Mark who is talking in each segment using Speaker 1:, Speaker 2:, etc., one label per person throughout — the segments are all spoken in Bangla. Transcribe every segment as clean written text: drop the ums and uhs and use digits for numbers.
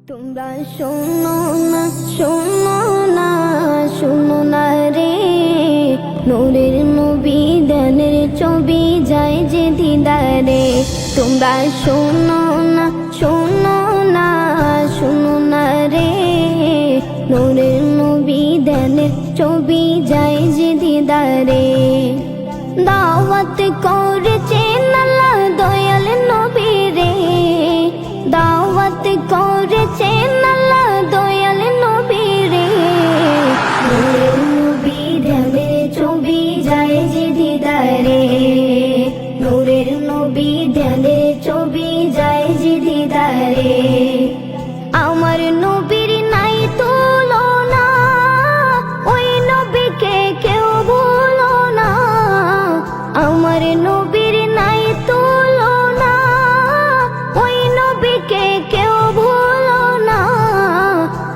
Speaker 1: তোমরা শোনো না, শোনো না, শোনো না রে, নূরের নবী দানের ছবি যায় যে দিদারে। তোমরা শোনো না, শোনো না, শোনো না রে, নূরের নবী দানের ছবি যায় যে দিদারে। দাওয়াত করেছেন আল্লাহ দয়াল নবী রে, দাওয়াত করেছেন আল্লাহ দয়াল নবী রে, নূরের নবী ধ্যানের ছবি যায় যে দিদারে, নূরের নবী ধ্যানের ছবি যায় যে দিদারে। আমার নবীর নাই তুলনা, ওই নবীকে কেউ ভুলো না। আমার নবীর নাই তুলনা, ওই নবীকে কেউ ভুলো না।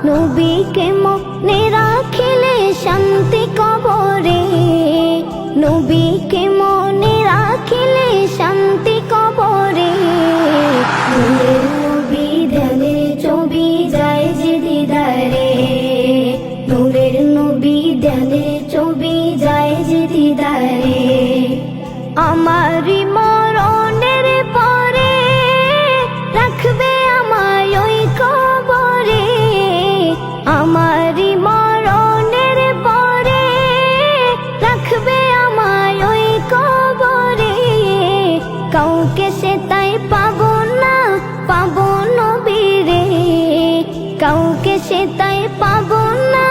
Speaker 1: নবীকে মনে রাখিলে শান্তি কবরে, নবীকে মনে রাখিলে শান্তি কবরে। নূরের নবী ধ্যানের ছবি যায় যে দিদারে, নূরের নবী ধ্যানের ছবি যায় যে দিদারে। আমারি মরণের পরে রাখবে আমায় ওই কবরে, আমারি মরণের পরে রাখবে আমায় ওই কবরে। কাউকে সে তাই পাবো না, পাবো নবীরে, কাউকে সে তাই পাবো না,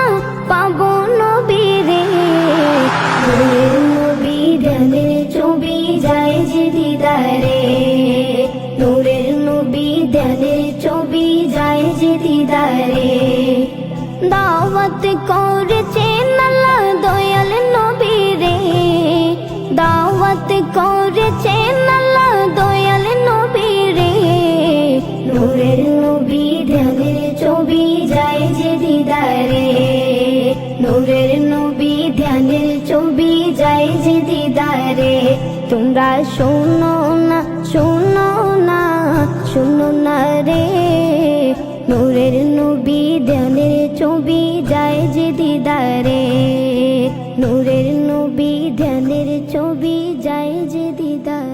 Speaker 1: পাবো নবীরে। নূরের নবী ধ্যানের ছবি যায় যে দিদারে, নূরের নবী ধ্যানের ছবি যায় যে দিদারে। দাওয়াত করেছেন আল্লাহ দয়াল নবী রে, দাওয়াত করেছেন আল্লাহ দয়াল নবী রে, নূরের নবী ধ্যানের ছবি যায় যে দিদারে, নূরের নবী ধ্যানের ছবি যায় যে দিদারে। তোমরা শোনো না, শোনো না, শোনো না রে, নূরের নবী ধ্যানের ছবি যায় যে দিদারে, নূরের নবী ধ্যানের ছবি যায় যে দিদারে।